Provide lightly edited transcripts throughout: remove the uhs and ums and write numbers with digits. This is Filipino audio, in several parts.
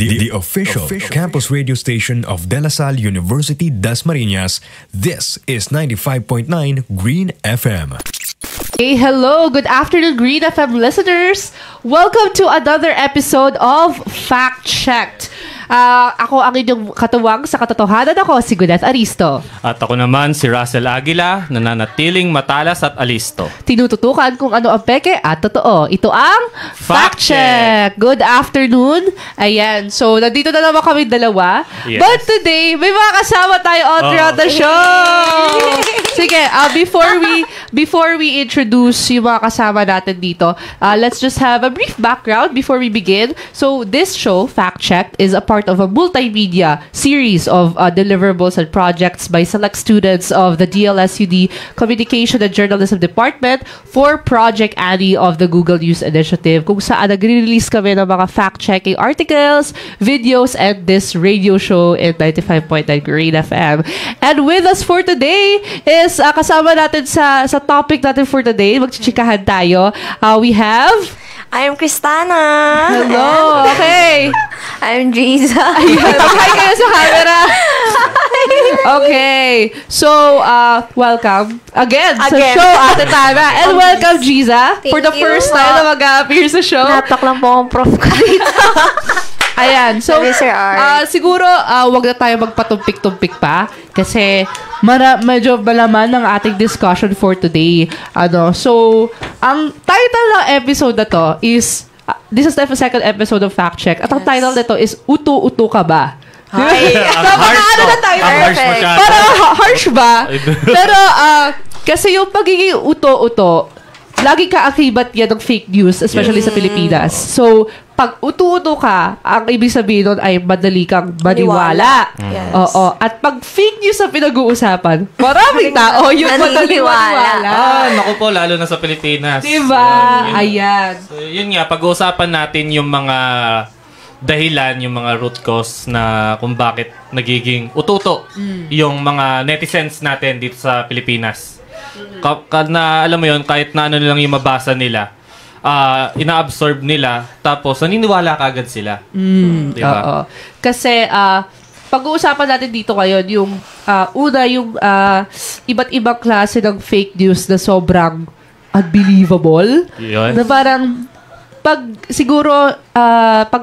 The official campus radio station of De La Salle University Dasmariñas. This is 95.9 Green FM. Hey, hello, good afternoon, Green FM listeners. Welcome to another episode of Fact Checked. Ako ang inyong katuwang sa katotohanan, ako si Gwyneth Aristo. At ako naman si Russell Aguila, nananatiling matalas at alisto. Tinututukan kung ano ang peke at totoo. Ito ang Fact Check. Good afternoon. Ayan, so nandito na naman kami dalawa. Yes. But today, may mga kasama tayo all throughout the show. Sige, before we introduce yung mga kasama natin dito, let's just have a brief background before we begin. So this show, Fact Check, is a part of a multimedia series of deliverables and projects by select students of the DLSUD Communication and Journalism Department for Project Annie of the Google News Initiative, kung saan nagre-release kami ng mga fact-checking articles, videos, and this radio show in 95.9 Green FM. And with us for today is kasama natin sa topic natin for today. Magchichikahan tayo. We have... I am Cristana. Hello. Okay. I'm Giza. Ayan. Hi kayo sa camera. Okay. So, welcome again sa show, Ate Tana. And welcome, Giza. For the first time na mag-appear sa show. Natak lang po akong prof ko dito. Ayan. So, siguro, wag na tayo magpatumpik-tumpik pa. Kasi, medyo malaman ng ating discussion for today. So, ang title ng episode na to is, this is the second episode of Fact Check. At ang title nito is, Utu-utu ka ba? Ay, Parang harsh ba? Pero, kasi yung pagiging uto-uto, lagi ka akibat yan ng fake news, especially sa Pilipinas. So, pag utu-uto ka, ang ibig sabihin nun ay madali kang maniwala. Yes. Oo. At pag fake news ang pinag-uusapan, maraming tao yung madali maniwala. Naku po, lalo na sa Pilipinas. Diba? Ayan. So, yun nga, pag-uusapan natin yung mga dahilan, yung mga root cause na kung bakit nagiging ututo yung mga netizens natin dito sa Pilipinas. Na alam mo yun, kahit na ano lang yung mabasa nila, ina-absorb nila, tapos naniniwala kagad sila. Diba? Oo. Kasi, pag-uusapan natin dito ngayon, yung una, yung iba't ibang klase ng fake news na sobrang unbelievable. Yun. Na parang, pag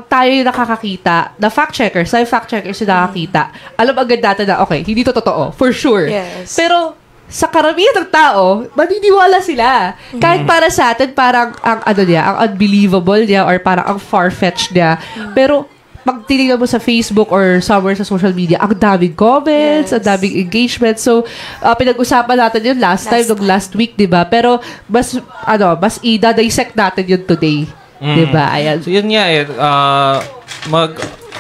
tayo yung nakakakita, na fact-checkers yung nakakita, alam agad natin na, okay, hindi to totoo. For sure. Yes. Pero, sa karamihan ng tao, maniniwala sila. Kahit para sa atin, parang ang unbelievable niya or parang ang far-fetched niya. Pero, pag tinignan mo sa Facebook or somewhere sa social media, ang daming comments, ang daming engagement. So, pinag-usapan natin yun last week, di ba? Pero, mas i-dissect natin yun today. Di ba? Ayan. So, yun nga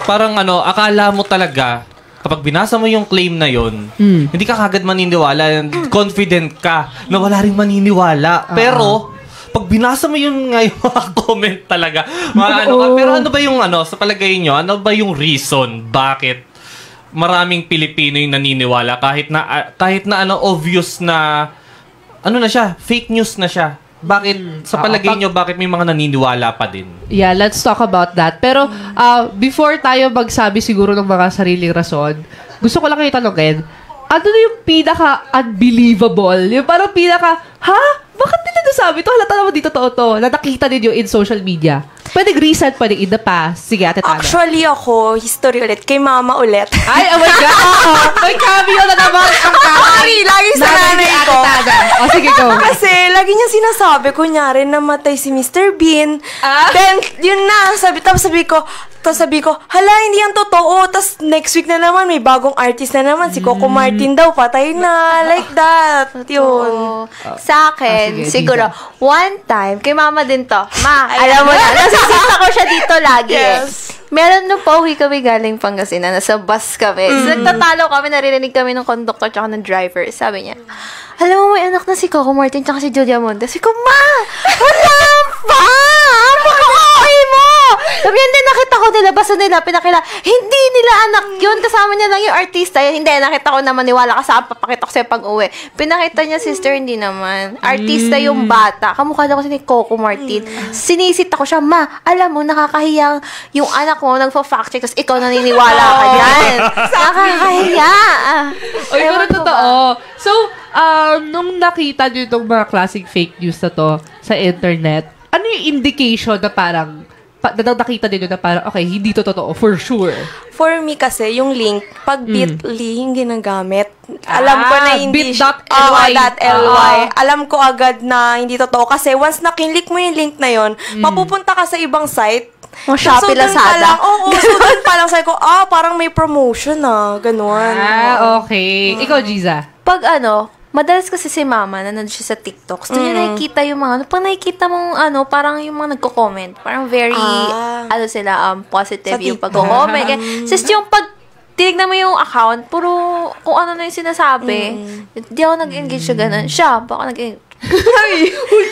parang akala mo talaga, kapag binasa mo yung claim na yon, hindi ka kagad maniniwala, confident ka na wala ring maniniwala. Pero pag binasa mo yung mga comment talaga, pero ano ba yung sa palagay nyo, ano ba yung reason bakit maraming Pilipino yung naniniwala kahit na obvious na na siya, fake news na siya? Bakit, sa palagay nyo, bakit may mga naniniwala pa din? Yeah, let's talk about that. Pero, before tayo magsabi siguro ng mga sariling rason, gusto ko lang kayo tanongin, ano na yung pinaka-unbelievable? Yung parang bakit nila nasabi ito? Halata naman dito to, na nakita ninyo in social media. Pwedeng recent, pwedeng in the past. Sige, Ate Tana. Actually, ako, history ulit. Kay mama ulit. Ay, oh my God! May cameo na naman ang Sorry, lagi sa nanay ko. O, sige, go. Kasi, lagi niya sinasabi, kunyari, namatay si Mr. Bean. Then, yun na. Sabi ko, hala, hindi yan totoo. Tapos, next week na naman, may bagong artist na naman. Si Coco Martin daw, patay na. Like that. Yun. Sa akin, sige, siguro, Giza. one time, kay mama din to. Ma, alam mo na, nasisita ko siya dito lagi. Yes. Meron nung pauwi kami galing Pangasinan, nasa bus kami. So, nagtatalo kami, naririnig kami ng conductor tsaka ng driver. Sabi niya, alam mo, may anak na si Coco Martin tsaka si Julia Montes. Sabi ko, Ma! Wala pa! Pakakain mo! Sabi niya, hindi, nakita ko nila, basta nila, pinakila. Hindi nila anak yun, kasama niya lang yung artista yun. Hindi, nakita ko naman, niwala ka sa papakita ko sa'yo pag-uwi. Pinakita niya, sister, hindi naman. Artista yung bata. Kamukha daw kasi ni Coco Martin. Sinisit ako siya, ma, alam mo, nakakahiyang yung anak mo, nagpa-fact check, tapos ikaw naniniwala ka dyan. Nakakahiya. Oy, pero totoo. So, nung nakita niyo itong mga classic fake news na to sa internet, ano yung indication na parang, nakita din na parang, okay, hindi to totoo, for sure. For me kasi, yung link, pag bit.ly yung ginagamit, alam ko na hindi bit.ly. Alam ko agad na hindi totoo. Kasi once na-click mo yung link na yon, mapupunta ka sa ibang site. Shopee, Lazada. So doon pa lang sabi ko, parang may promotion ganon. Okay. Ikaw, Giza? Pag madalas kasi si mama, nanonood siya sa TikTok. So, yun nakikita yung mga, pag nakikita mong, parang yung mga nagko-comment, parang very, sila, positive yung pag-comment. Just yung pag, tinignan mo yung account, puro, kung ano na yung sinasabi, hindi ako nag-engage sa ganun. Siya, baka nag-engage.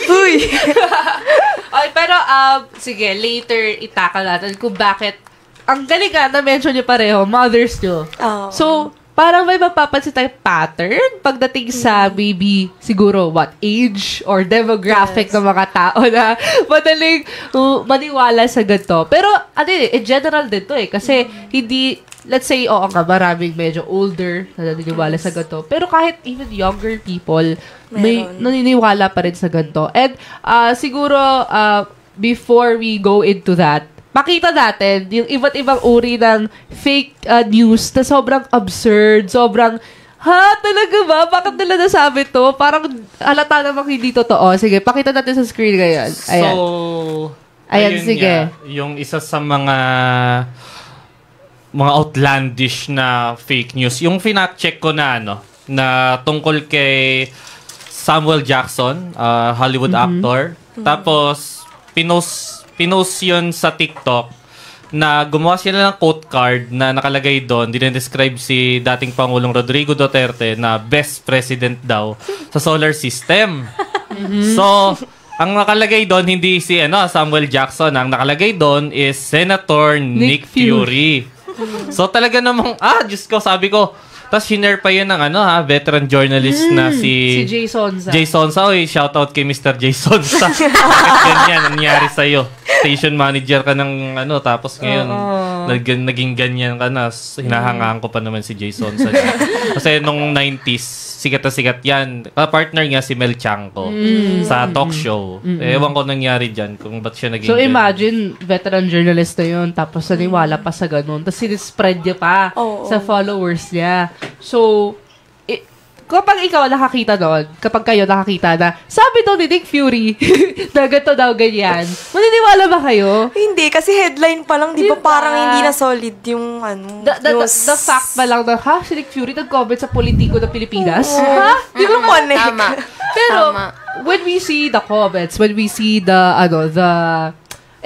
Huy! Okay, pero, sige, later, itakal natin kung bakit, ang galing na-mention niyo pareho, mothers niyo. So, parang may mapapansin tayong pattern pagdating sa maybe siguro age or demographic ng mga tao na madaling maniwala sa ganito. Pero in general din to kasi hindi, let's say, maraming medyo older na naniniwala sa ganito. Pero kahit even younger people, may naniniwala pa rin sa ganito. And siguro, before we go into that, makita natin yung iba't ibang uri ng fake news na sobrang absurd, sobrang, talaga ba? Bakit nila nasabi to? Parang halata namang hindi totoo. Sige, pakita natin sa screen ngayon. Ayan. So, ayan, sige. Yung isa sa mga outlandish na fake news, yung finact-check ko na na tungkol kay Samuel Jackson, Hollywood actor. Tapos, pinost yun sa TikTok na gumawa sila ng quote card na nakalagay doon, dinedescribe si dating Pangulong Rodrigo Duterte na best president daw sa solar system. So, ang nakalagay doon, hindi si Samuel Jackson. Ang nakalagay doon is Senator Nick Fury. So, talaga namang, Diyos ko, sabi ko, tapos shinare pa yun ng veteran journalist na si Jay Sonza. Jay Sonza. Oy, shoutout kay Mr. Jay Sonza. Bakit ganyan nangyari sa'yo? Station manager ka ng tapos ngayon naging ganyan ka na. Hinahangaan ko pa naman si Jay Sonza. Kasi nung 90s, sikat na sikat yan. Partner nga si Mel Chanco sa talk show. Ewan ko nangyari dyan kung ba't siya naging So imagine, veteran journalist na yun, tapos naniwala pa sa ganun. Tapos sinispread niya pa sa followers niya. So, kapag ikaw nakakita doon, kapag kayo nakakita na, sabi daw ni Nick Fury, na ganito daw ganyan, maniniwala ba kayo? Hindi, kasi headline pa lang, di ba parang hindi na solid yung news. The fact pa lang na, si Nick Fury nag-comment sa politiko ng Pilipinas? Di ba connect? Tama. Pero, when we see the comments, when we see the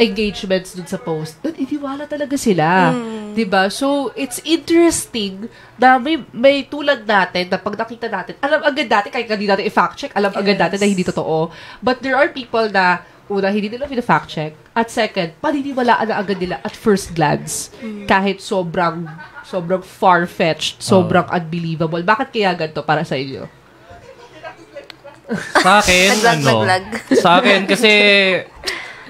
engagements dun sa post, naniniwala talaga sila. Diba? So, it's interesting na may tulad natin na pag nakita natin, alam agad natin, kahit hindi natin i-fact check, alam agad natin na hindi totoo. But there are people na, una, hindi nila fact check. At second, paniniwalaan na agad nila at first glance. Kahit sobrang far-fetched, sobrang unbelievable. Bakit kaya ganito para sa inyo? Sa akin, Naglag. Sa akin, kasi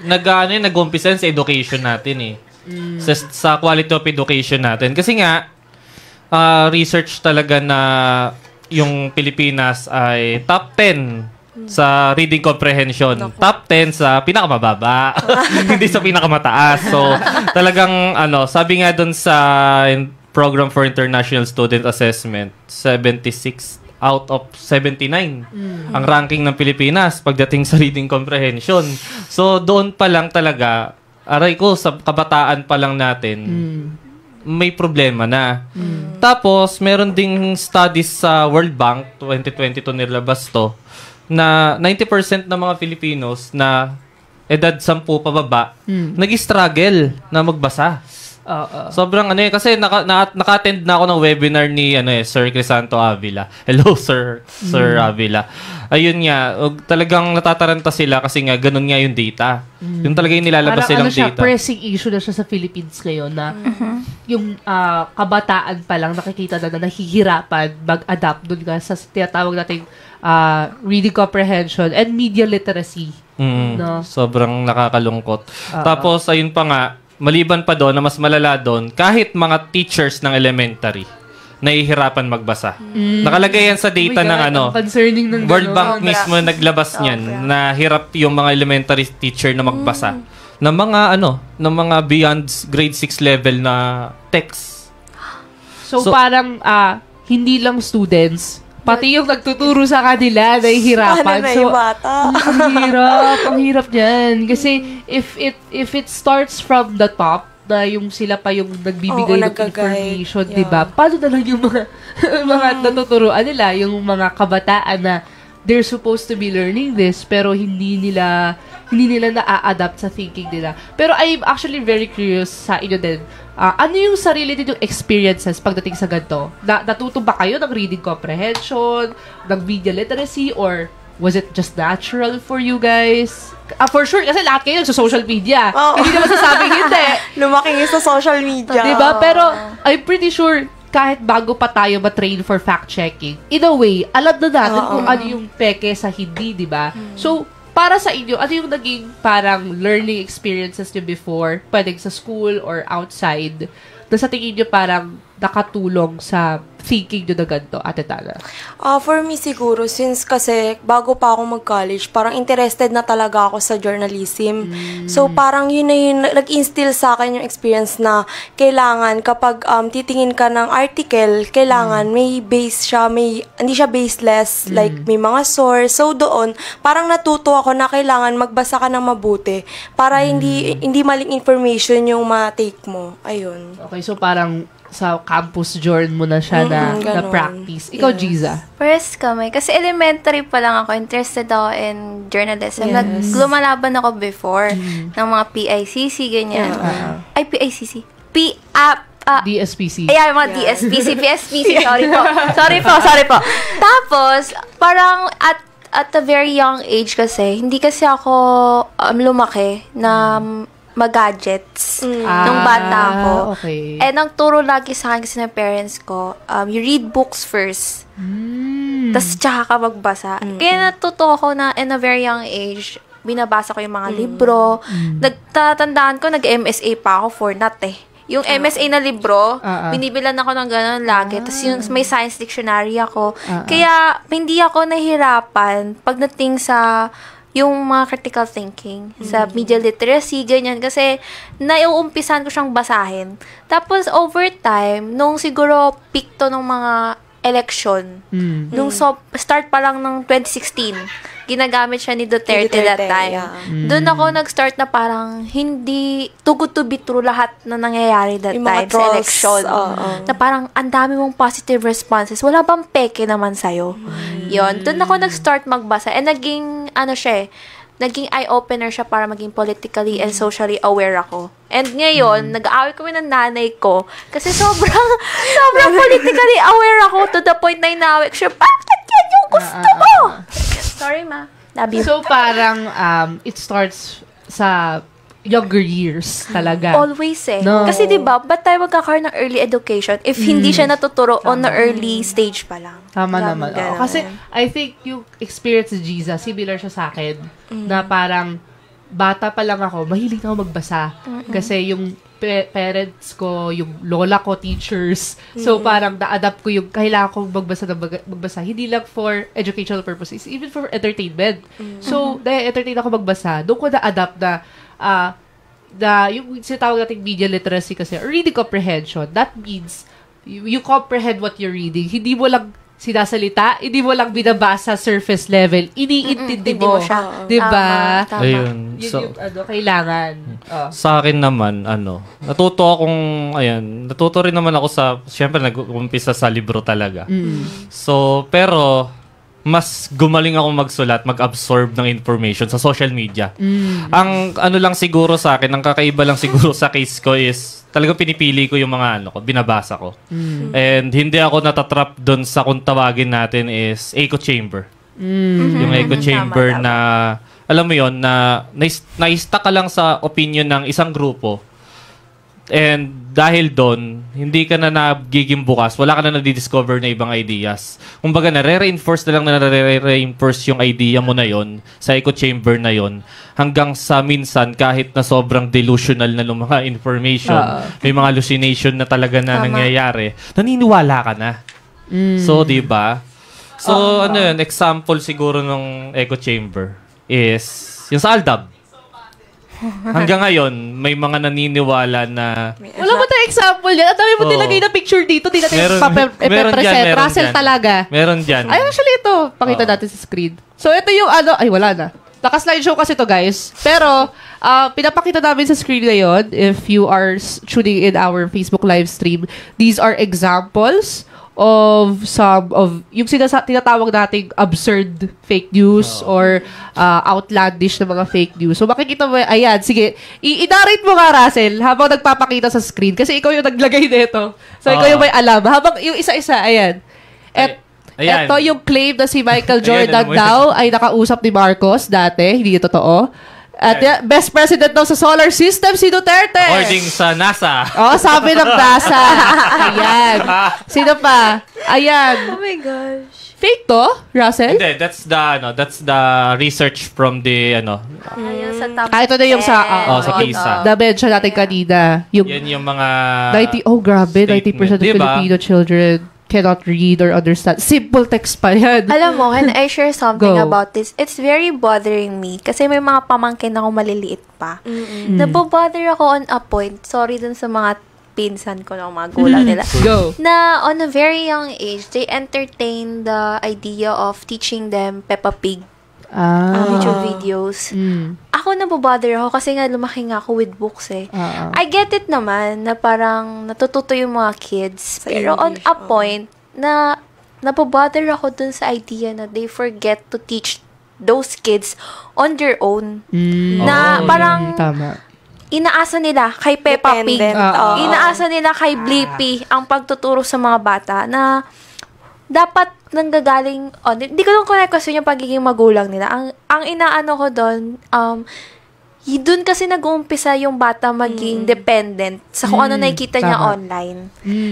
nag-umpisa sa education natin sa quality of education natin. Kasi nga, research talaga na yung Pilipinas ay top 10 sa reading comprehension. Top 10 sa pinakamababa. Hindi sa pinakamataas. So, talagang, sabi nga dun sa Program for International Student Assessment, 76 out of 79 ang ranking ng Pilipinas pagdating sa reading comprehension. So, doon pa lang talaga, aray ko, sa kabataan pa lang natin, may problema na. Tapos, meron ding studies sa World Bank, 2022 nilabas to, na 90% ng mga Filipinos na edad 10 pababa, nag-struggle na magbasa. Sobrang kasi naka-attend na ako ng webinar ni Sir Crisanto Avila. Hello, Sir Avila. Ayun nga, talagang natataranta sila kasi nga ganun nga yung data. Yung talaga yung nilalabas silang data. Pressing issue na siya sa Philippines ngayon na yung kabataan pa lang nakikita na nahihirapan mag-adapt dun nga sa tinatawag nating reading comprehension and media literacy. No? Sobrang nakakalungkot. Tapos, ayun pa nga, maliban pa doon na mas malala doon, kahit mga teachers ng elementary, nahihirapan magbasa. Nakalagay yan sa data ng concerning ng World Bank mismo naglabas niyan na hirap yung mga elementary teacher na magbasa ng mga beyond grade 6 level na text. So parang hindi lang students, pati yung nagtuturo sa kanila nahihirapan. Ano na yung bata? Ang hirap niyan. Kasi if it starts from the top, na yung sila pa yung nagbibigay ng information, di ba? Paano na lang yung mga natuturuan nila, yung mga kabataan na they're supposed to be learning this, pero hindi nila na-adapt sa thinking nila. Pero I'm actually very curious sa inyo din. Ano yung sarili ninyong experiences pagdating sa ganito? Natuto ba kayo ng reading comprehension, ng media literacy, or was it just natural for you guys? For sure, kasi lahat kayo nagsa-social media. Hindi naman sasabing hindi. Lumaki sa social media. Diba? Pero I'm pretty sure kahit bago pa tayo ma-train for fact-checking, in a way, alam na natin kung ano yung peke sa hindi, diba? So, para sa inyo, ano yung naging parang learning experiences nyo before, pwedeng sa school or outside, na sa tingin nyo parang nakatulong sa thinking nyo na ganito, Ate Tana? For me siguro, since kasi bago pa ako mag-college, parang interested na talaga ako sa journalism. So parang yun na yun, nag-instill sa akin yung experience na kailangan kapag titingin ka ng article, kailangan may base siya, hindi siya baseless, like may mga source. So doon, parang natuto ako na kailangan magbasa ka ng mabuti para hindi maling information yung ma-take mo. Ayun. Okay, so parang sa campus journal mo na siya na practice. Ikaw, Giza? First kami. Kasi elementary pa lang ako, interested ako in journalism. Yes. Lumalaban ako before ng mga PICC, ganyan. Ay, PICC. DSPC. Ay, mga DSPC, PSPC, sorry po. Tapos, parang at a very young age kasi, hindi kasi ako lumaki na mag-gadgets nung bata ako. Okay. And ang turo lagi sa akin kasi ng parents ko, you read books first. Tapos tsaka ka magbasa. Kaya natuto ako na in a very young age, binabasa ko yung mga libro. Nagtatandaan ko, nag-MSA pa ako for that Yung MSA na libro, binibilan ako ng gano'n lagi. Tapos yung may science dictionary ako. Kaya hindi ako nahirapan pagdating sa yung mga critical thinking sa media literacy, ganyan. Kasi, naiuumpisan ko siyang basahin. Tapos, over time, nung siguro peak to ng mga election, nung start pa lang ng 2016, ginagamit siya ni Duterte that time. Yeah. Doon ako nag-start na parang hindi too good to be true lahat na nangyayari that yung time sa election. Na parang ang dami mong positive responses. Wala bang peke naman sa'yo? Yun. Doon ako nag-start magbasa. And naging, naging eye-opener siya para maging politically and socially aware ako. And ngayon, nag-aaway kami ng nanay ko kasi sobrang politically aware ako to the point na inaaway ko siya, bakit yan yung gusto mo? Sorry, ma. Love you. So, parang it starts sa younger years talaga. Always No. Kasi diba, ba't tayo magkakaroon ng early education if hindi siya natuturo on the early stage pa lang? Tama naman. Oo. Kasi I think yung experience ni Giza, similar siya sa akin, na parang bata pa lang ako, mahilig na ako magbasa. Kasi yung parents ko, yung lola ko, teachers. So, parang na-adapt ko yung kailangan kong magbasa. Hindi lang for educational purposes, even for entertainment. So, na-entertain ako magbasa. Doon ko na-adapt na yung sinatawag nating media literacy kasi, reading comprehension. That means, you comprehend what you're reading. Hindi mo lang sinasalita, hindi mo lang binabasa surface level, iniintindi mo siya. Diba? Tama. Ayun. Yun yung kailangan. Sa akin naman, natuto rin naman ako sa, syempre, nag-umpisa sa libro talaga. So, pero, mas gumaling ako magsulat, mag-absorb ng information sa social media. Ang ano lang siguro sa akin, ang kakaiba lang siguro sa case ko is talagang pinipili ko yung mga binabasa ko. And hindi ako natatrap doon sa kung tawagin natin is echo chamber. Yung echo chamber na, alam mo yon na na-stuck ka lang sa opinion ng isang grupo. And dahil doon, hindi ka na nagiging bukas, wala ka na nadidiscover na ibang ideas. Kumbaga, nare-reinforce na lang na nare-reinforce yung idea mo na yon sa echo chamber na yon hanggang sa minsan, kahit na sobrang delusional na ng mga information, may mga hallucination na talaga na nangyayari, naniniwala ka na. So, di ba? So, ano yun, example siguro ng echo chamber is yung sa Aldab. Hanggang ngayon, may mga naniniwala na... Wala mo tayong example yan. At dami mo nilagay na picture dito. Di natin ipapresent. Russell talaga. Meron dyan. Ay, actually ito. Pakita natin sa screen. So, ito yung Ay, wala na. Naka-slideshow kasi to guys. Pero, pinapakita namin sa screen na yun. If you are tuning in our Facebook live stream, these are examples of some of yung tinatawag nating absurd fake news or outlandish na mga fake news. So makikita mo, ayan, sige, i-narrate mo nga, Russell, habang nagpapakita sa screen kasi ikaw yung naglagay nito. So ikaw yung may alam. Habang yung isa-isa, ayan. Ayan. Ito yung claim na si Michael Jordan daw ay nakausap ni Marcos dati, hindi ito totoo. At best president daw sa solar system, si Duterte. According sa NASA. Sabi ng NASA. Ayan. Sino pa? Ayan. Oh my gosh. Fake to, Russell? Hindi, that's the research from the Ayun, sa top ito na yung sa sa PISA. na-mention natin kanina. Yan yung mga Grabe, 90% of diba? Filipino children cannot read or understand. Simple text pa yan. Alam mo, can I share something Go. about this? It's very bothering me kasi may mga pamangkin ako maliliit pa. Nabobother ako on a point. Sorry dun sa mga pinsan ko ng mga gulang nila. Go. Na on a very young age, they entertain the idea of teaching them Peppa Pig. YouTube videos. Ako nabobother ako kasi nga lumaki nga ako with books eh. I get it naman na parang natututo yung mga kids. Pero on a point na nabobother ako dun sa idea na they forget to teach those kids on their own. Na parang Tama. inaasa nila kay Peppa Pig. Dependent. Inaasa nila kay Blippi ang pagtuturo sa mga bata na dapat nanggagaling hindi ko lang connect kasi yung pagiging magulang nila. Ang inaano ko doon, doon kasi nag-uumpisa yung bata maging dependent sa kung ano nakikita niya online.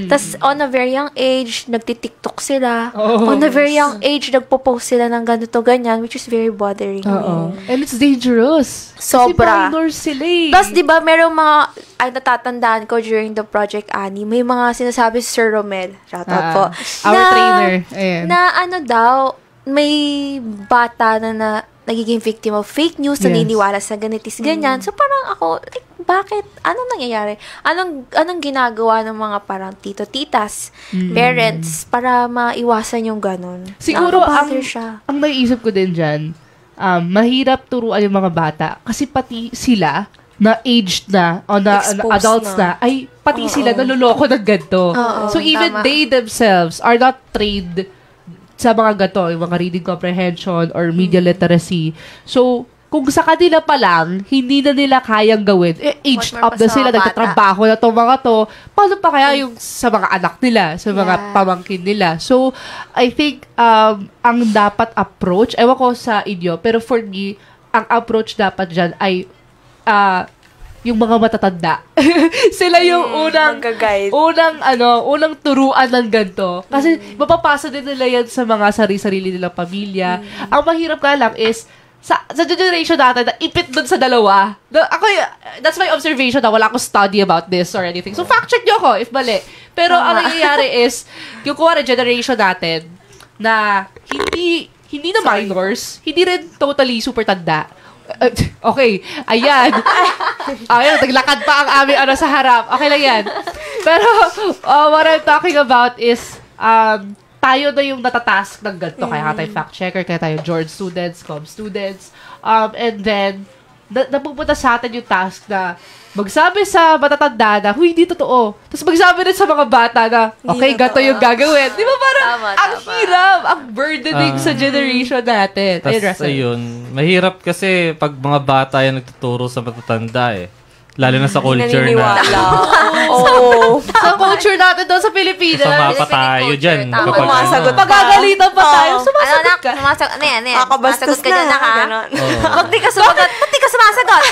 Tapos, on a very young age, nagtitiktok sila. On a very young age, nagpo-post sila ng ganito, ganyan, which is very bothering me. And it's dangerous. Sobra. Kasi minors sila eh. Tapos, di ba, merong mga, natatandaan ko during the Project Annie, may mga sinasabi si Sir Romel, shout out po, our trainer. Ayan. na may bata na nagiging victim of fake news, naniniwala sa ganitis, ganyan. So, parang ako, bakit? Anong nangyayari? Anong ginagawa ng mga parang tito-titas, parents, para maiwasan yung ganun? Siguro, siya. ang naiisip ko din dyan, mahirap turuan yung mga bata kasi pati sila, na aged na, o na adults na, ay pati sila naluloko ng ganito. So, even they themselves are not trained sa mga gato, yung mga reading comprehension or media literacy. So, kung sa kanila pa lang, hindi na nila kayang gawin, aged up na sila, nagtatrabaho na itong mga to, paano pa kaya yung sa mga anak nila, sa mga pamangkin nila? So, I think, ang dapat approach, ewan ko sa inyo, pero for me, ang approach dapat dyan ay, yung mga matatanda. Sila yung unang turuan ng ganito. Kasi mapapasa din nila yan sa mga sarili-sarili nilang pamilya. Ang mahirap ka lang is, sa generation natin, na ipit dun sa dalawa. That's my observation na wala akong study about this or anything. So, fact check nyo ako if mali. Pero ang nangyayari is, yung kuwari generation natin, na hindi na minors, hindi rin totally super tanda. Okay, ayan. Naglakad pa ang aming sa harap. Okay lang yan. Pero, what I'm talking about is, tayo na yung natatask ng ganito. Kaya tayo fact checker, kaya tayo George students, com students. And then, napupunta sa atin yung task na magsabi sa matatanda na, huy, hindi totoo. Tapos magsabi rin sa mga bata na, okay, Hindi gato totoo. yung gagawin. Di ba parang, Tama, ang tama. hirap, ang burdening sa generation natin. Ayun, Tas Russell. ayun, mahirap kasi pag mga bata yan nagtuturo sa matatanda eh. Lalo na sa culture Naniniwala. na. Oo. Sa culture natin doon sa Pilipinas, Kasama pa Philippine tayo culture, dyan. tama. Kapag, Sumasagot pa. pagagalitan pa tayo, Oo. sumasagot ka. Ano yan? Kakabastos Sumasagot ka dyan na. ha? Ganon. Ba't di ka sumagot? Ba't di ka sumasagot?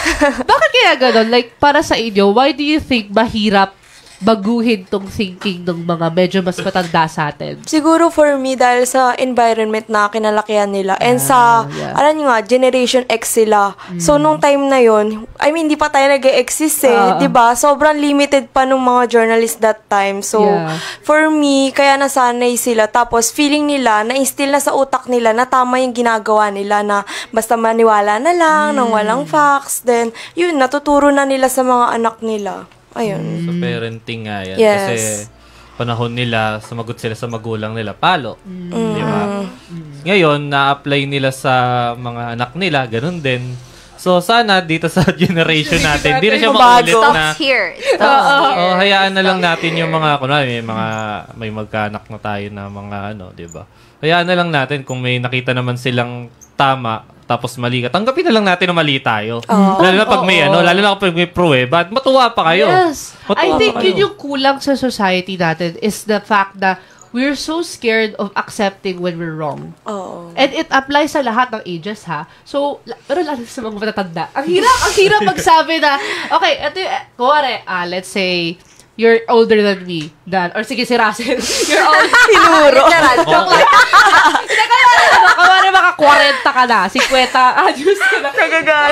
Bakit kaya gano'n? Like, para sa inyo, why do you think mahirap baguhin tong thinking ng mga medyo mas matanda sa atin? Siguro for me, dahil sa environment na kinalakihan nila and sa, yeah. alam nyo nga, Generation X sila. So, nung time na yon, I mean, di pa tayo nag-exist diba? Sobrang limited pa nung mga journalists that time. So, Yeah. for me, kaya nasanay sila. Tapos, feeling nila, na-instill na sa utak nila na tama yung ginagawa nila na basta maniwala na lang, nang walang facts. Then, yun, natuturo na nila sa mga anak nila. Ayun. Sa parenting nga yan. Yes. Kasi panahon nila, sumagot sila sa magulang nila, palo. Di ba? Ngayon, na-apply nila sa mga anak nila, ganun din. So, sana dito sa generation natin, di na siya maulit Stops na, here. Stops here. hayaan na lang natin yung mga, kunwari, may magkaanak na tayo na mga di ba? Hayaan na lang natin kung may nakita naman silang tama, tapos mali ka. Tanggapin na lang natin na mali tayo. Lalo na pag may lalo na kapag may pruweba, matuwa pa kayo. Yes. Matuwa I pa think kayo. yun yung kulang sa society natin is the fact that we're so scared of accepting when we're wrong. Oo. And it applies sa lahat ng ages, ha? So, pero lalo sa mga matatanda. Ang hirap magsabi na, okay, ito yung, kuwari, let's say, you're older than me, Dan. Or sige, si Russell. You're older. Tinuro. Kuwari, mga 40 ka na. 50 anos ka na.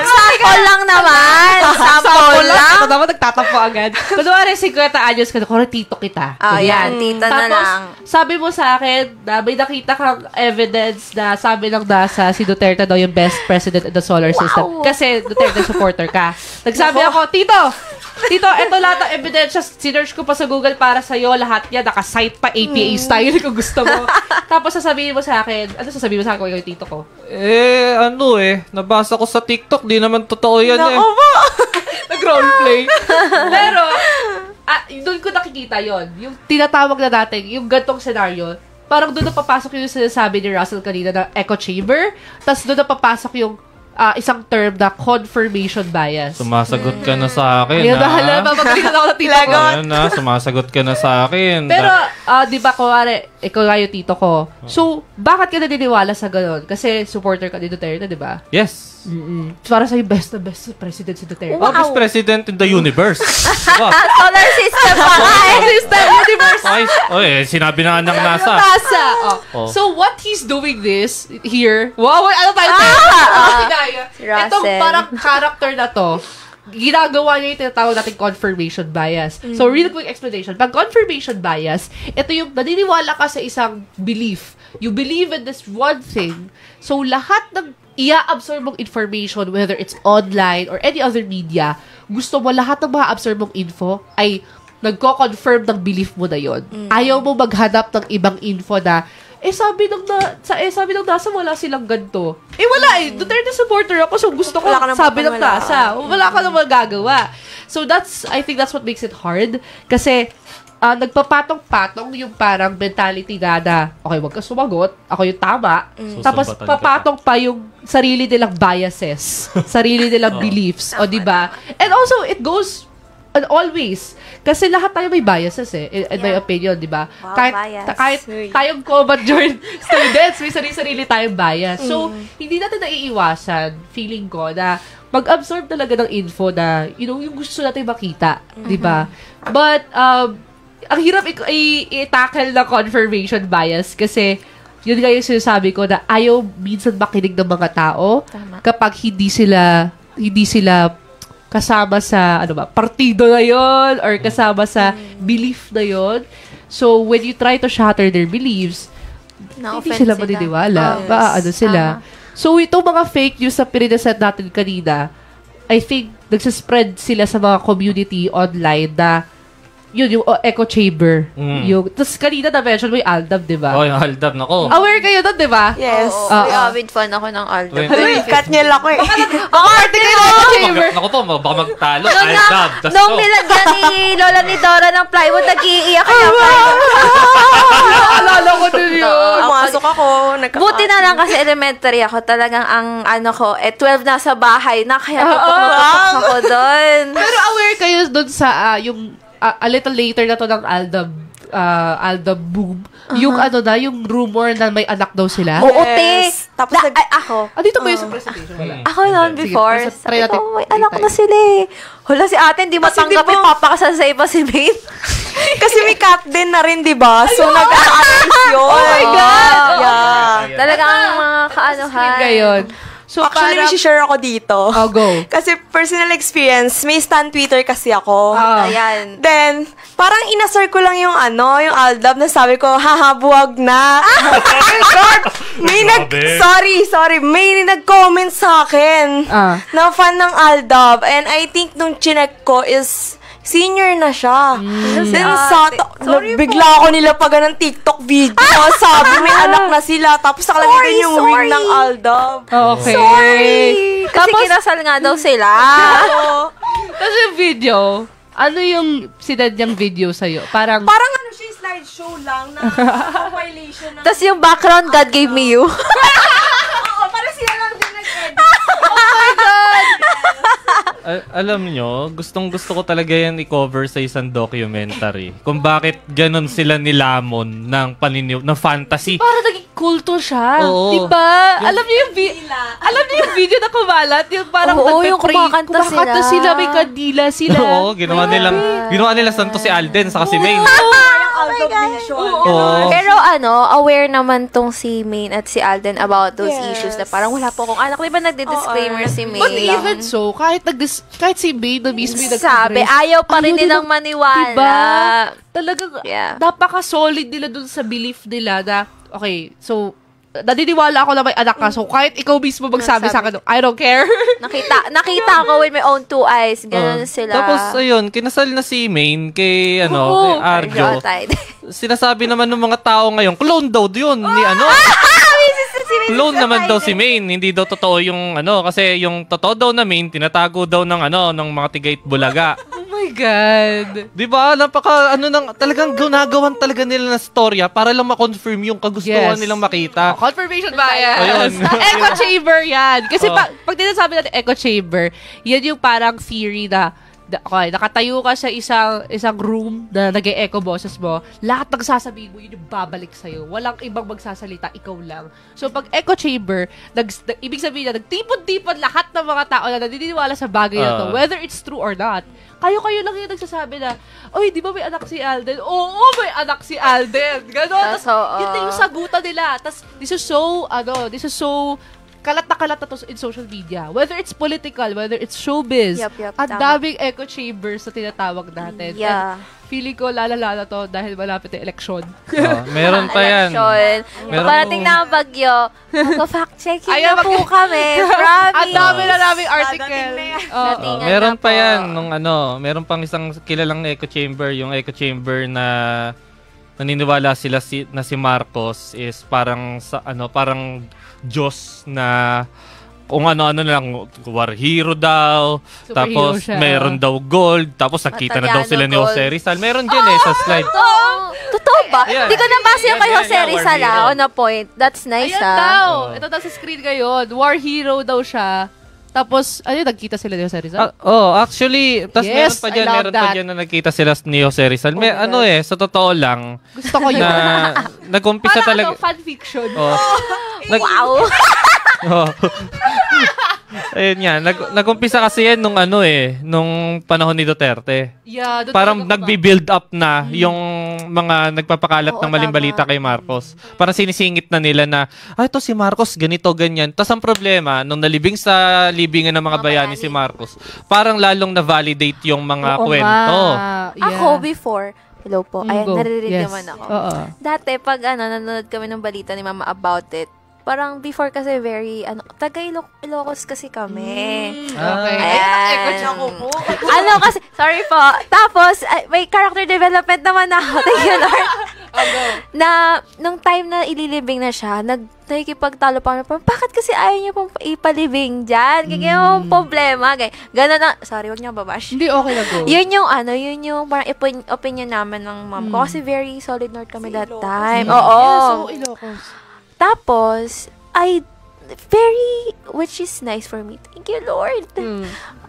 Sample lang naman. Sample lang. Ako naman nagtatampo agad. Kunwari, 50 anos ka na. Kunwari, tito kita. Oh, yan. Tito na Tapos, lang. sabi mo sa akin na may nakita kang evidence na sabi ng NASA si Duterte daw yung best president in the solar system. Kasi Duterte supporter ka. Nagsabi ako, Tito, eto lahat ng ebidensya, sinerch ko pa sa Google para sa'yo, lahat yan, nakasite pa APA style kung gusto mo. Tapos sasabihin mo sa akin, ano sasabihin mo sa akin kung ikaw yung tito ko? Nabasa ko sa TikTok, di naman totoo yan Nag-roleplay. Pero, doon ko nakikita yon yung tinatawag na natin, yung gantong scenario, parang doon na papasok yung sinasabi ni Russell kanina na echo chamber, tapos doon na papasok yung isang term na confirmation bias. Sumasagot ka na sa akin, Ayun, hala, babagaling na ako ng tito ko. Ayan na, sumasagot ka na sa akin. Pero, di ba, kuwari, ikaw nga yung tito ko. So, bakit ka naniniwala sa ganun? Kasi supporter ka ni Duterte, di ba? Yes. Para sa'yo, best na best president si Duterte. Wow. Best president in the universe. Wow. Solar system pa nga eh. System universe. Sinabi na nga ng NASA. NASA. Oh. So, what he's doing this here, wow, ano tayo? Si Itong Russell. parang character na to, ginagawa niya yung tinatawag natin confirmation bias. So, real quick explanation. Pag confirmation bias, ito yung naniniwala ka sa isang belief. You believe in this one thing. So, lahat ng i-absorb mong information, whether it's online or any other media, gusto mo lahat ng mga absorb mong info ay nagko-confirm ng belief mo na yon. Ayaw mo maghanap ng ibang info na sabi ng NASA, wala silang ganito. Wala Duterte supporter ako, so gusto ko Wala ka nang sabi ng pagpaniwalaan. NASA. Wala ka nang magagawa. So I think that's what makes it hard. Kasi, nagpapatong-patong yung parang mentality na, okay, wag ka sumagot, ako yung tama. Tapos, Susumbatan ka papatong pa yung sarili nilang biases, sarili nilang beliefs, o diba? And also, it goes always. Kasi lahat tayo may biases in my opinion, di ba? Wow, kahit bias. tayong common students, may sarili-sarili tayong bias. So, hindi natin naiiwasan, feeling ko, na mag-absorb talaga ng info na, yung gusto natin makita, di ba? But, ang hirap i-tackle na confirmation bias kasi yun nga yung sinasabi ko na ayaw minsan makinig ng mga tao kapag hindi sila kasama sa partido na yon or kasama sa belief na yon. So when you try to shatter their beliefs, hindi sila maniniwala. Sila. So itong mga fake news na pinineset natin kanina, I think nagsaspread sila sa mga community online na yung echo chamber. Tapos kanina na-mention mo yung Aldab, di ba? Oh, yung Aldab, nako. Aware kayo doon, di ba? Yes. Oo, avid fan ako ng Aldab. Cut niya lang ako eh. Party kayo ng echo chamber. Naku po, baka magtalo. Aldab. Nung nilagyan ni Lola ni Dora ng plywood, nag-iiyak kaya Alala ko din yun. Pumasok ako. Buti na lang kasi elementary ako. Talagang ang 12 na sa bahay na. Kaya tutok ako doon. Pero aware kayo doon sa yung a little later na to ng Aldab boom. Yung yung rumor na may anak daw sila. Oo, Yes. Tapos ako. Dito ba yung sa presentation? Wala. Ako noon before. Sige, try natin. May anak na sila eh. Hala, si ate, hindi matanggap yung papakasal sa iba si Maine. Kasi may cut din na rin, di ba? So, nag-a-artist yun. Oh my God! Yeah. Talagang mga kaanuhan. Ngayon. So, Actually, may share ako dito. Oh, go. Kasi personal experience, may stan Twitter kasi ako. Ayan. Then, parang inasar ko lang yung yung Aldab na sabi ko, haha, buwag na. God! May sorry, may nag-comment sa akin na fan ng Aldab. And I think nung chinek ko is senior na siya. Then, bigla ako nila pag ng TikTok video. Sabi, may anak na sila. Tapos nakalagay din yung ring ng Aldab. Okay. Sorry. Kasi Tapos, kinasal nga daw sila. tapos yung video, ano yung sinad niyang video sa'yo? Parang Siya slideshow lang na compilation ng... Tapos yung background, God gave me you. Oo, parang sila lang din nag-edit. Alam nyo, gustong-gusto ko talaga yan i-cover sa isang documentary. Kung bakit ganun sila nilamon ng ng fantasy. parang naging kulto siya. Oo. Diba? Alam niyo yung video na kumalat? Yung parang Oo, nagpe-pray. yung kumakanta sila. May kandila sila. Oo, ginawa nila santo si Alden sa si Maine. Aldab vision. Oo. Pero aware naman tong si Maine at si Alden about those issues na parang wala po akong anak. Di ba nagdi-disclaimer si Maine? But even so, kahit si May na mismo yung Sabi, ayaw pa rin nilang maniwala. Diba? Talagang, Yeah. napaka-solid nila dun sa belief nila na, okay, so, naniniwala ako na may anak ka. So, kahit ikaw mismo magsabi sa akin, I don't care. Nakita ko with my own two eyes. Ganun sila. Tapos, ayun, kinasal na si Maine kay, kay Arjo. Sinasabi naman ng mga tao ngayon, clone daw yun ni Clone naman daw si Maine. Hindi daw totoo yung kasi yung totoo daw na Maine, tinatago daw ng ng mga tigait bulaga. Oh my God. Di ba? Napaka, talagang ginagawan talaga nila na storya para lang ma-confirm yung kagustuhan nilang makita. Confirmation bias. Ayun. Echo chamber yan. Kasi pag tinasabi natin echo chamber, yan yung parang theory na okay, nakatayo ka sa isang room na nag-e-echo boses mo, lahat ng sasabihin mo, yun yung babalik sa'yo. Walang ibang magsasalita, ikaw lang. So, pag echo chamber, ibig sabihin na, nagtipon-tipon lahat ng mga tao na naniniwala sa bagay na to, whether it's true or not. Kayo lang yung nagsasabi na, oy, di ba may anak si Alden? Oo, may anak si Alden. Ganon. Tapos, yun na yung sagutan nila. Tapos, this is so kalat na to in social media. Whether it's political, whether it's showbiz. Yep, At daming echo chambers na tinatawag natin. Yeah. And feeling ko lalala to dahil malapit yung eleksyon. Meron pa yan. Parating na ang bagyo. Mag-fact checking Ayan, na po kami. Promise. Ang dami na naming article. Meron pa yan meron pang isang kilalang echo chamber, yung echo chamber na naniniwala sila na si Marcos is parang parang Diyos na kung ano-ano lang, war hero daw, tapos siya. meron daw gold, tapos nakita na daw sila ni Jose Rizal. Meron dyan sa slide. Totoo ba? Yeah. Di ko nabasa yung kay Jose war Rizal hero. on a point. That's nice Ayan daw. Ito daw sa screen ngayon. War hero daw siya. Tapos, nagkita sila ni Jose Rizal? Actually, tas Yes, meron pa dyan na nagkita sila ni Jose Rizal. Sa totoo lang, Gusto ko yun. na nag-umpisa Parang talaga. fanfiction. Wow. Ayun yan. Nag-umpisa kasi yan nung panahon ni Duterte. Yeah, Parang nagbi-build up na yung mga nagpapakalat ng maling balita kay Marcos. Parang sinisingit na nila na, ito si Marcos, ganito, ganyan. Tapos ang problema, nung nalibing sa libingan ng mga bayani si Marcos, parang lalong na-validate yung mga kwento. Ako before, hello po. Ayan, Go. naririnig Yes. naman ako. Oo. Dati, pag nanonood kami ng balita ni Mama about it, parang before kasi very, taga Ilocos kasi kami. Okay. Ayan. Kasi, sorry po. Tapos, may character development naman ako. Thank you, Lord. Na, nung time na ililibing na siya, nakikipagtalo pa kami, bakit kasi ayaw niya pong ipalibing dyan? Kaya yung problema. Gano'n na, sorry, wag niyo babash. Hindi, okay lang go. Yun yung parang opinion namin ng mom ko. Kasi very solid north kami that Ilocos. time. Yeah, Oo. so Ilocos. Tapos, which is nice for me. Thank you, Lord.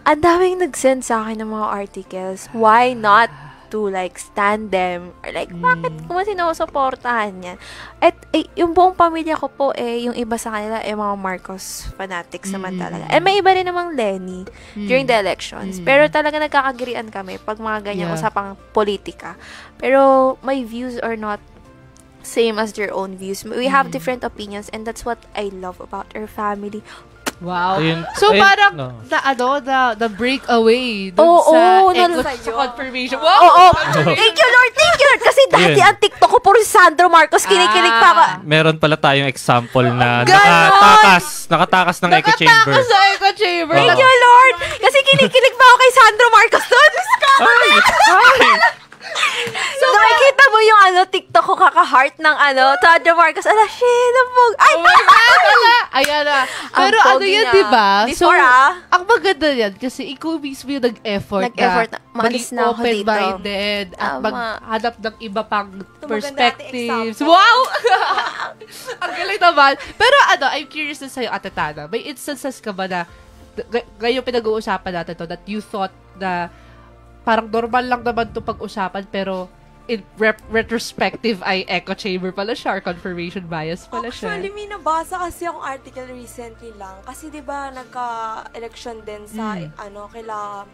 Ang daming nag-send sa akin ng mga articles. Why not to like stand them? Or like, bakit kung sinusuportahan yan? At yung buong pamilya ko po, yung iba sa kanila, mga Marcos fanatics naman talaga. And may iba rin namang Lenny during the elections. Pero talaga nagkakagirian kami pag mga ganyang usapang politika. Pero my views are not same as their own views. We have different opinions, and that's what I love about our family. Wow. Ayun. So, Ayun, parang, no. the breakaway dun Oo, sa confirmation. Wow! Oo. Thank you, Lord. Thank you, Lord. Kasi dati Ayun. ang TikTok ko, puro si Sandro Marcos. Kinikilig pa ako. Meron pala tayong example na Ganon! nakatakas ng echo chamber. Nakatakas sa echo chamber. Oo. Thank you, Lord. Kasi kinikilig pa ako kay Sandro Marcos doon. So, nakikita mo yung TikTok ko kaka-heart ng Sandro Marcos. Shit, ay! Oh my God, wala. Ayan na. Pero Ang ano pogi yan, niya. diba? Before, ang maganda yan, kasi ikaw mismo yung nag-effort na, maalis na ako dito. open-minded at Tama. maghanap ng iba pang maganda perspectives. nating example. Wow! Ang galing naman. Pero I'm curious na sa'yo, Ate Tana. May instances ka ba na ngayon pinag-uusapan natin to that you thought na parang normal lang naman to pag-usapan pero in retrospective ay echo chamber pala siya or confirmation bias pala siya. Actually, may nabasa kasi akong article recently lang. Kasi di ba nagka-election din sa, kaila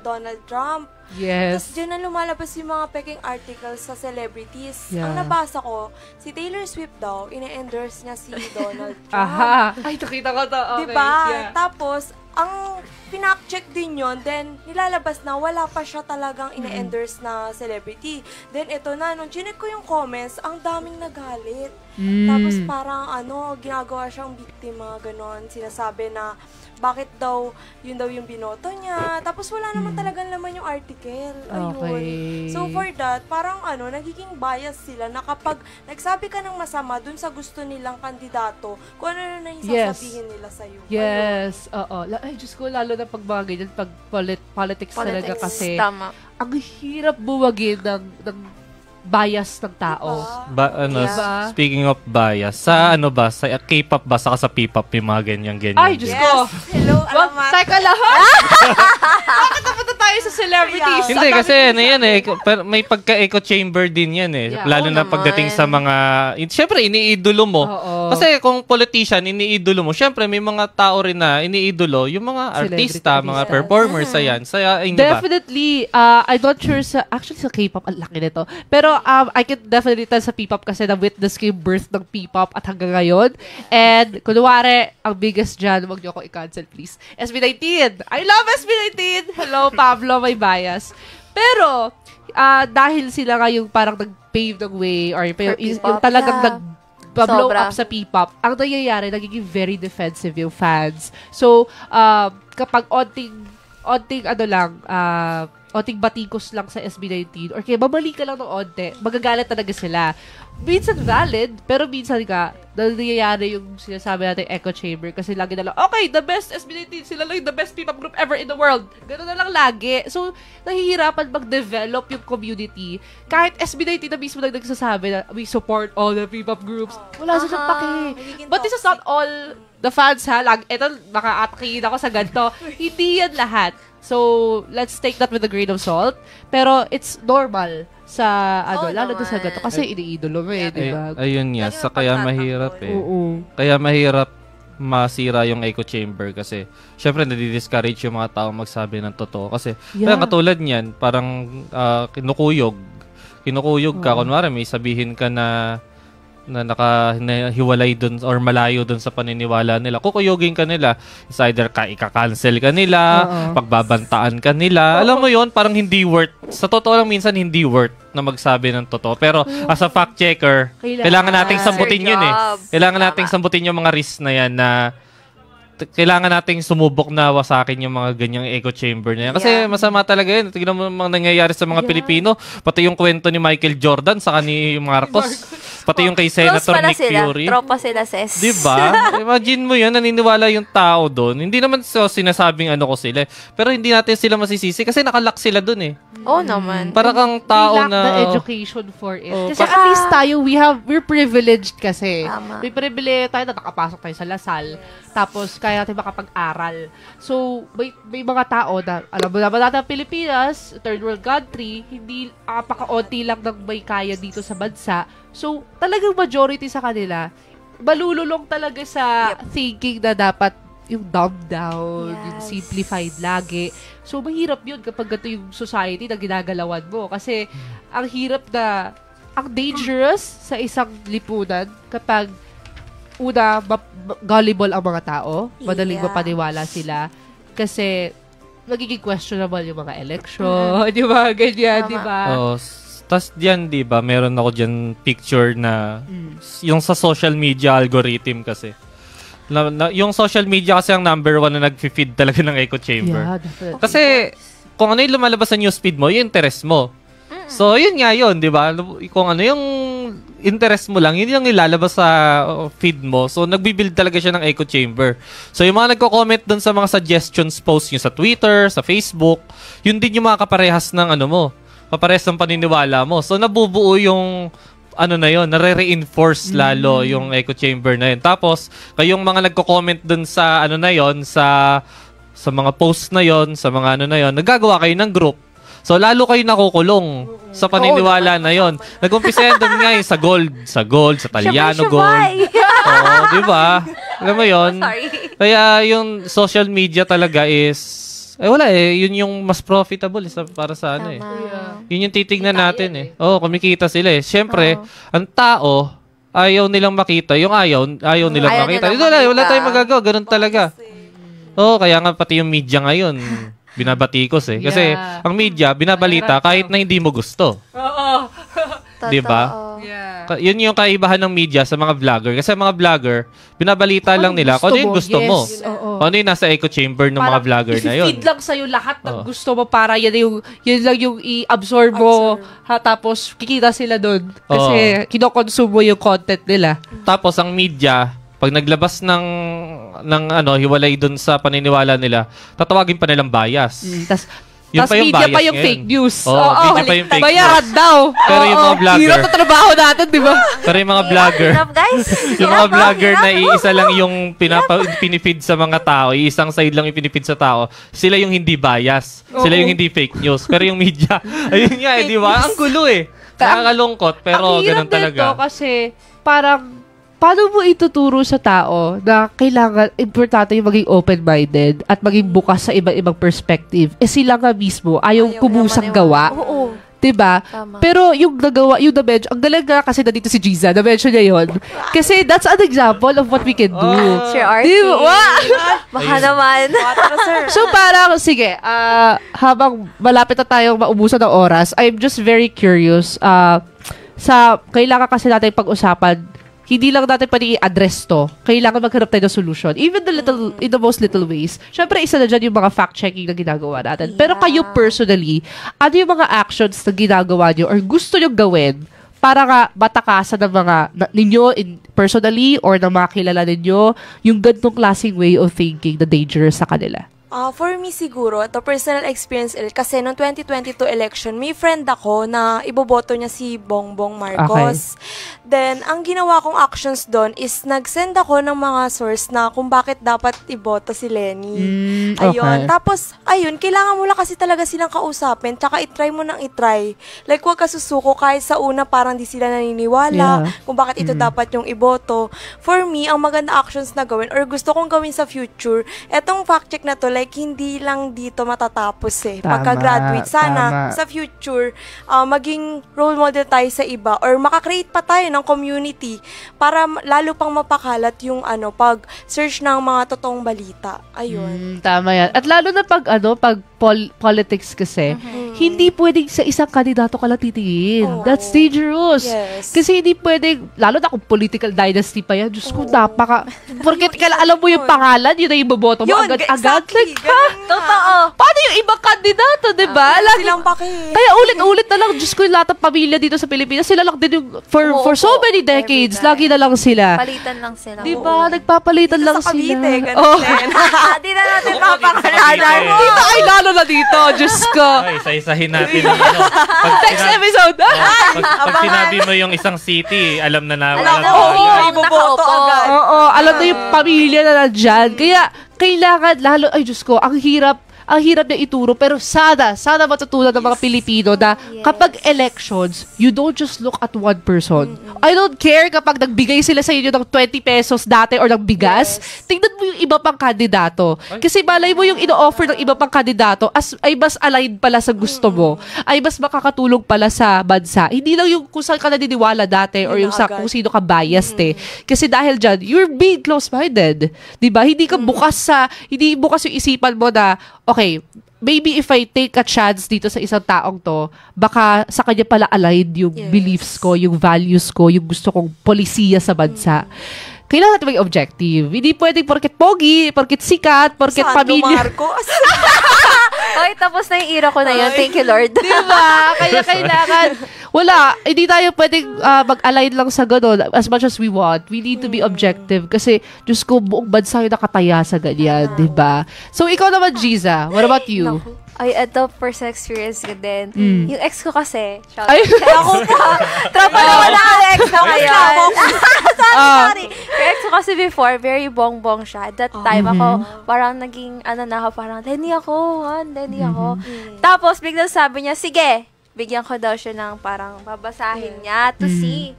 Donald Trump. Yes. Tapos dyan na lumalabas yung mga peking articles sa celebrities. Yeah. Ang nabasa ko, si Taylor Swift daw, ine-endorse niya si Donald Trump. Aha. Ay, nakita ko to. Okay. Diba? Yeah. Tapos, ang pinak-check din yun, then nilalabas na wala pa siya talagang ine-endorse na celebrity. Then ito na, nung chinek ko yung comments, ang daming nagalit. Tapos parang ginagawa siyang biktima, ganon. Sinasabi na bakit daw, yun daw yung binoto niya. Tapos wala naman talagang laman yung article. Ayun. Okay. So for that, parang nagiging bias sila na kapag nagsabi ka ng masama dun sa gusto nilang kandidato, kung ano na yung sasabihin nila sa'yo. Yes. Oo. Ay, Diyos ko, lalo na pag mga ganyan, pag politics talaga kasi, Tama. ang hirap buwagin ng bias ng tao. Yeah. Speaking of bias, sa sa K-pop ba, saka sa P-pop, yung mga ganyan. Ay, Diyos ko. Hello, Wag, alamat. teka lahat. Bakit napunta tayo sa celebrities? Hindi, kasi yan pero may pagka-echo chamber din yan Yeah. Lalo Oo na naman. pagdating sa mga, siyempre, iniidolo mo. Oo. Kasi kung politician, iniidolo mo, siyempre, may mga tao rin na iniidolo, yung mga artista, mga performers, ayan. Definitely, I'm not sure actually sa K-pop, ang laki nito. Pero I can definitely tell sa P-pop kasi na-witness ko yung birth ng P-pop at hanggang ngayon. And, kunwari, ang biggest dyan, wag niyo ako i-cancel, please. SB19! I love SB19! Hello, Pablo, may bias. Pero, dahil sila nga yung parang nag-pave ng way or yung talagang nag-blow up sa P-pop, ang nangyayari, nagiging very defensive yung fans. So, kapag onting batikos lang sa SB19 or kaya babali ka lang ng onte, magagalit talaga sila. Minsan valid, pero minsan nangyayari yung sinasabi natin echo chamber kasi lagi na lang, okay, the best SB19, sila lang yung the best P-pop group ever in the world. Ganun na lang lagi. So, nahihirapan mag-develop yung community. Kahit SB19 na mismo nagsasabi na we support all the P-pop groups. Wala silang pake. But this is not all the fans ha. Ito, maka-atkin ako sa ganito. Hindi yan lahat. So, let's take that with a grain of salt. Pero, it's normal sa, lalo na sa gato. Kasi iniidolo mo di ba? Ayun nga, kaya mahirap Oo. Kaya mahirap masira yung echo chamber kasi, syempre, nadi-discourage yung mga tao magsabi ng totoo. Kasi, kaya katulad niyan, parang kinukuyog ka. Kunwari, may sabihin ka na na nakahiwalay dun or malayo dun sa paniniwala nila. Kukuyugin ka nila. It's either ika-cancel ka nila, pagbabantaan ka nila. Alam mo yon, parang hindi worth. Sa totoo lang minsan hindi worth na magsabi ng totoo. Pero as a fact checker, kailangan nating sambutin yun eh. Kailangan nating sambutin yung mga risk na yan na kailangan nating sumubok na wasakin yung mga ganyang echo chamber na yan. Kasi masama talaga yun. Tignan mo mga nangyayari sa mga Pilipino. Pati yung kwento ni Michael Jordan sa ni Marcos. Pati yung kay Senator Nick Fury. Tropa sila, sis. Diba? Imagine mo yun, naniniwala yung tao doon. Hindi naman sinasabing ano ko sila. Pero hindi natin sila masisisi kasi nakalock sila doon eh. Oo naman. Para kang tao we lack na... the education for it. Kasi at least tayo, we're privileged kasi. Tama. May privilege tayo na nakapasok tayo sa Lasal. Tapos, kaya natin makapag-aral. So, may mga tao na, alam mo naman natin, Pilipinas, third world country, hindi paka-onti lang ng may kaya dito sa bansa. So, talagang majority sa kanila, malululong talaga sa thinking na dapat yung dumbed down, yung simplified lagi. So, mahirap yun kapag ito yung society na ginagalawan mo. Kasi, ang hirap na, ang dangerous sa isang lipunan kapag una, gullible ang mga tao, madaling mapaniwala sila. Kasi, magiging questionable yung mga election, yung mga ganyan, di ba? Tas diyan, di ba, meron ako diyan picture na yung sa social media algorithm kasi. Yung social media kasi ang number 1 na nag-feed talaga ng echo chamber. Yeah, definitely. Kasi kung ano yung lumalabas sa newsfeed mo, yung interest mo. So, yun nga yun, di ba? Kung ano yung interest mo lang, yun yung ilalabas sa feed mo. So, nagbibuild talaga siya ng echo chamber. So, yung mga nagko-comment dun sa mga suggestions post nyo sa Twitter, sa Facebook, yun din yung mga kaparehas ng ano mo. Kaparehas ng paniniwala mo. So, nabubuo yung ano na yun, nare-reinforce lalo yung echo chamber na yun. Tapos, kayong mga nagko-comment dun sa ano na yun, sa mga post na yun, sa mga ano na yun, nagagawa kayo ng group. So, lalo kayo nakukulong sa paniniwala na yon. Nag-umpisa yan doon nga yung sa gold, sa Taliano gold. Oo, di ba? Alam mo yun? Kaya yung social media talaga is, wala yun yung mas profitable para sa ano Yun yung titignan natin eh. Kumikita sila eh. Siyempre, ang tao, ayaw nilang makita. Yung ayaw nilang makita. Wala tayong magagawa. Ganun talaga. Kaya nga pati yung media ngayon, binabatikos eh. Kasi ang media, binabalita kahit na hindi mo gusto. Oo. Diba? Yeah. Yun yung kaibahan ng media sa mga vlogger. Kasi mga vlogger, binabalita lang nila kung ano yung gusto mo. Kung ano yung nasa echo chamber ng mga vlogger na yun. I-feed lang sa'yo lahat ng gusto mo para yun lang yung i-absorb mo. Tapos kikita sila doon. Kasi kinokonsume mo yung content nila. Tapos ang media, pag naglabas ng hiwalay dun sa paniniwala nila, tatawagin pa nilang bias. Tapos media pa yung fake news. Media pa yung fake news. Bayaran daw. Pero yung mga vlogger, hirap na trabaho natin, di ba? Pero yung mga vlogger, yung mga vlogger na iisa lang yung pinipid sa mga tao, iisang side lang yung pinipid sa tao, sila yung hindi bias. Sila yung hindi fake news. Pero yung media, ayun nga di ba? Ang gulo eh. Nakakalungkot, pero ganun talaga. Ang hirap kasi parang paano mo ituturo sa tao na kailangan, importante yung maging open-minded at maging bukas sa iba-ibang perspective? Sila nga mismo, ayaw kumusang gawa. Oo. Diba? Tama. Pero yung nagawa, yung na-mention, ang galing kasi na dito si Giza, na-mention niya yun. Kasi that's an example of what we can do. Sure, Artie. Baka naman. So parang, sige, habang malapit na tayong maubusan ng oras, I'm just very curious, kailangan kasi natin pag-usapan, hindi lang natin pwede i-address to. Kailangan maghanap tayo ng solution. Even in the most little ways. Syempre, isa na dyan yung mga fact-checking na ginagawa natin. Pero kayo personally, ano yung mga actions na ginagawa nyo or gusto nyo gawin para nga matakasan ng mga ninyo personally or ng mga kilala ninyo yung ganitong klaseng way of thinking na dangerous sa kanila? For me siguro, ito personal experience kasi noong 2022 election, may friend ako na iboboto niya si Bongbong Marcos. Okay. Then, ang ginawa kong actions doon is nag-send ako ng mga source na kung bakit dapat iboto si Lenny. Ayun. Tapos, kailangan mo lang kasi talaga silang kausapin, tsaka itry mo nang itry. Like, huwag ka susuko kahit sa una parang di sila naniniwala kung bakit ito dapat yung iboto. For me, ang maganda actions na gawin or gusto kong gawin sa future, etong fact check na to, like, like, hindi lang dito matatapos eh. Tama, Pagka-graduate, sana tama. sa future, maging role model tayo sa iba or makakreate pa tayo ng community para lalo pang mapakalat yung pag-search ng mga totoong balita. Ayun. Tama yan. At lalo na pag politics kasi, hindi pwedeng sa isang kandidato ka lang titingin. Oo. That's dangerous. Yes. Kasi hindi pwedeng, lalo na kung political dynasty pa yan, Diyos ko, porket alam mo yung pangalan, yun na yung boboto mo, Yun, agad-agad. exactly. Like, ha? Ganun nga. Totoo. Paano yung ibang kandidato, di ba? Wala silang pake. Kaya ulit-ulit na lang, Diyos ko, yung lahat ng pamilya dito sa Pilipinas, sila lang din yung, for so many decades, Every lagi na lang sila. Palitan lang sila. Di ba? Nagpapalitan Dito lang sa Cavite, sila. ganun Oh. din. Di na natin papakalanan. Dito ay lalo na dito, Diyos ko. Ay, isa-isahin natin ang ano. Next episode. Pag sinabi mo yung isang city, alam na Alam alam na, mo. oo. May iboboto Nakaupo. agad. Oo, alam na yung pamilya na nandyan. Kaya, kailangan, lalo, ay Diyos ko, ang hirap na ituro, pero sana matutunan ng mga Pilipino na kapag elections, you don't just look at one person. I don't care kapag nagbigay sila sa inyo ng 20 pesos dati or ng bigas, tingnan mo yung iba pang kandidato. Kasi malay mo yung ino-offer ng iba pang kandidato ay mas aligned pala sa gusto mo, ay mas makakatulong pala sa bansa. Hindi lang yung kung saan ka naniniwala dati or Yun yung na sa agad. kung sino ka biased eh. Kasi dahil dyan, you're being close-minded. Diba? Hindi ka hindi bukas yung isipan mo na, okay, maybe if I take a chance dito sa isang taong to, baka sa kanya pala aligned yung beliefs ko, yung values ko, yung gusto kong polisiya sa bansa. Kailangan natin maging objective. Hindi pwedeng porket pogi, porket sikat, porket Sandro pamilya. Marcos. Oy, tapos na yung era ko na yun. Thank you, Lord. Diba? Kaya kailangan, hindi tayo pwedeng mag-align lang sa gano'n as much as we want. We need to be objective kasi, Diyos ko, buong bansa yung nakataya sa ganyan, diba? So, ikaw naman, Giza. What about you? Ay, ito, first experience ko din. Yung ex ko kasi, Ay. ako po, tropa naman ako ng ex ko ngayon. Sorry. Yung ex ko kasi before, very bong-bong siya. At that time, ako, parang naging, parang, Lenny ako. Tapos, biglang sabi niya, sige, bigyan ko daw siya ng parang babasahin niya to see.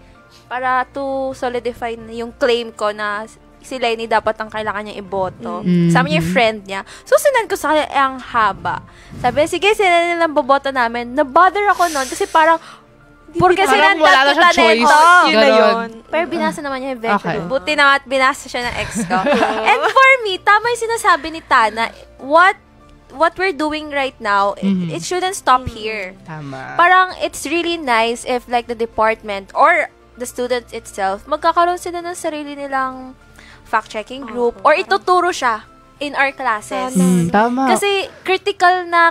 Para to solidify na yung claim ko na si Lenny dapat ang kailangan niyang iboto. Sabi niya yung friend niya. So, sinend ko sa kanya ang haba. Sabi, sige, sinend nilang boboto namin. Na-bother ako nun kasi parang, porque Parang sinend wala na kita siyang choice. nito. Yun na Ganon. yun. Pero binasa naman niya eventually. Okay. Buti na at binasa siya ng ex ko. And for me, tama yung sinasabi ni Tana, what we're doing right now, it shouldn't stop here. Tama. Parang it's really nice if like the department or the students itself, magkakaroon sila ng sarili nilang fact-checking group or ituturo siya in our classes. Tama. Kasi critical na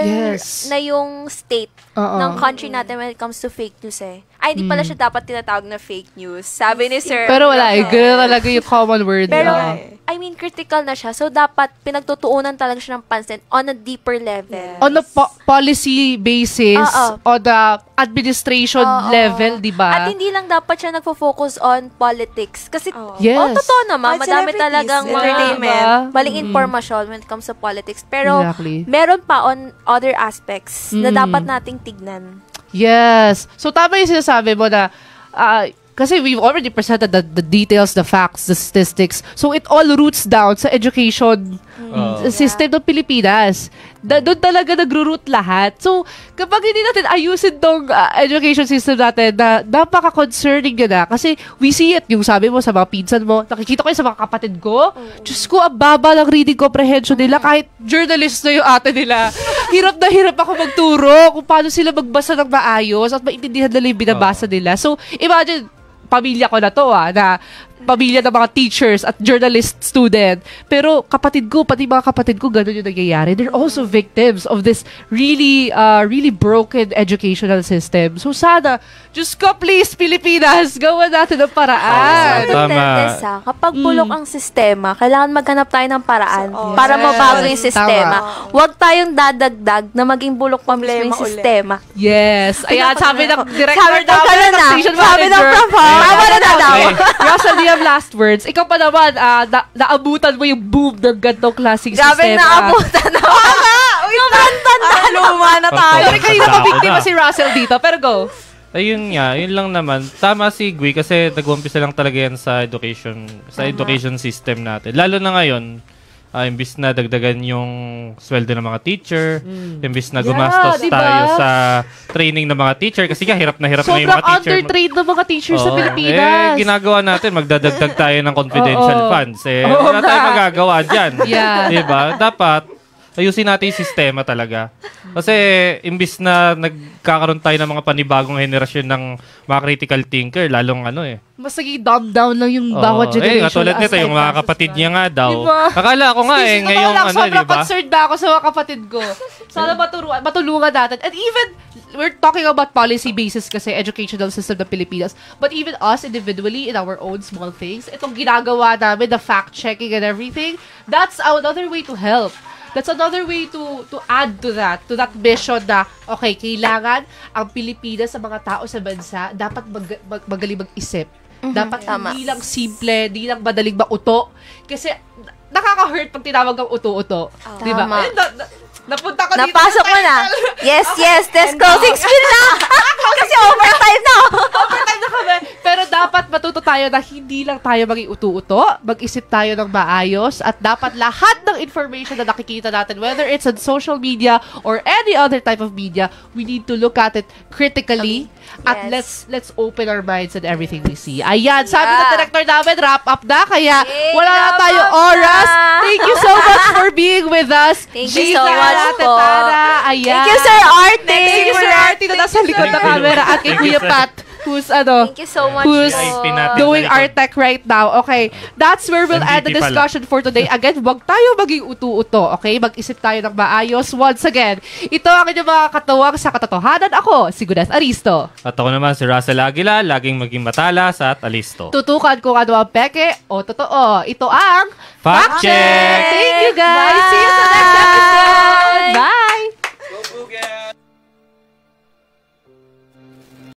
Yes. na yung state Oo. ng country natin when it comes to fake news eh. Ay, hindi pala siya dapat tinatawag na fake news. Sabi ni Sir. Pero wala eh. Ganun talaga yung common word. Pero, Oo. I mean, critical na siya. So, dapat pinagtutuunan talaga siya ng pansin on a deeper level. On a policy basis, Oo. on the administration Oo. level, di ba? At hindi lang dapat siya nagfo-focus on politics. Kasi, Yes. totoo naman, At madami celebrities, talagang mga entertainment. maling informasyon when it comes to politics. Pero, Exactly. meron pa on other aspects na dapat nating tignan. Yes. So, tama yung sinasabi mo na, kasi we've already presented the details, the facts, the statistics. So, it all roots down sa education system ng Pilipinas. Doon talaga nagro-root lahat. So, kapag hindi natin ayusin tong education system natin, napaka-concerning yun na. Kasi we see it, yung sabi mo sa mga pinsan mo, nakikita ko yun sa mga kapatid ko. Diyos ko, ang baba ng reading comprehension nila. Kahit journalist na yung ate nila. Hirap na hirap ako magturo kung paano sila magbasa ng maayos at maintindihan nila yung binabasa nila. So, imagine, pamilya ko na to na pamilya ng mga teachers at journalist student. Pero kapatid ko, pati mga kapatid ko, ganun yung nangyayari. They're also victims of this really broken educational system. So sana, Diyos ko, please, Pilipinas, gawa natin ng paraan. Tama. Depende kapag bulok ang sistema, kailangan maghanap tayo ng paraan para Yes. mabago yung sistema. Huwag tayong dadagdag na maging bulok pa mismo yung Problema ulit. sistema. Yes. Ayan, sabi ng director Sabi ng namin, ng station Sabi ng manager. prof, tama na daw. Okay. Russell, do you have last words? Ikaw pa naman, naabutan mo yung boom ng gantong klaseng Grabe sistema. naabutan na. Sobrang tanda. Luma na tayo. Sorry, kanina mabiktima si Russell dito, pero go. Ayun nga, yun lang naman. Tama si Gui kasi nag-umpisa lang talaga yan sa education system natin. Lalo na ngayon, imbis na dagdagan yung sweldo ng mga teacher, imbis na gumastos diba? tayo sa training ng mga teacher, kasi hirap na yung mga Sobrang teacher. undertrained ng mga teachers sa Oo. Pilipinas. Ginagawa natin, magdadagdag tayo ng confidential funds. Wala tayong magagawa dyan. Yeah. Diba? Dapat, ayusin natin yung sistema talaga. Kasi, imbis na nagkakaroon tayo ng mga panibagong henerasyon ng mga critical thinker, lalong Mas naging dumb down lang yung bawat generation. Katulad nito, yung mga kapatid niya nga daw. Diba? Akala ko nga ngayong sobrang diba? concerned ba ako sa mga kapatid ko. Sana matulungan natin. And even, we're talking about policy basis kasi educational system ng Pilipinas. But even us individually, in our own small things, itong ginagawa namin, the fact-checking and everything, that's another way to help. That's another way to add to that mission na, okay, kailangan ang Pilipinas sa mga tao sa bansa, dapat magaling mag-isip. Dapat hindi lang simple, hindi lang madaling mauto. Kasi nakaka-hurt pag tinawag ang uto-uto. Diba? Napunta ko dito. Napasok mo na. Yes. Test closing skill na. Kasi overtime na. Overtime na kami. Pero dapat matuto tayo na hindi lang tayo maging uto-uto, mag-isip tayo ng maayos, at dapat lahat ng information na nakikita natin, whether it's on social media or any other type of media, we need to look at it critically. At let's open our minds and everything we see. Ayan, sabi ng director namin, wrap up na, kaya wala na tayong oras. Thank you so much for being with us. Thank you so much po. Ayan. Thank you, Sir Arte. Thank you, Sir Arte, na nasa likod ng camera. At kay Kuya Pat, who's Thank you so much who's po. doing our tech right now. Okay, that's where we'll end the MVP discussion for today. Again, wag tayo maging utu-uto, okay? Mag-isip tayo ng maayos. Once again, ito ang inyong mga katuwang sa katotohanan. Ako, si Gudas Aristo. At ako naman si Russell Aguila, laging maging matalas at alisto. Tutukan kung ano ang peke o totoo. Ito ang Fact Check! Thank you, guys. See you sa next episode.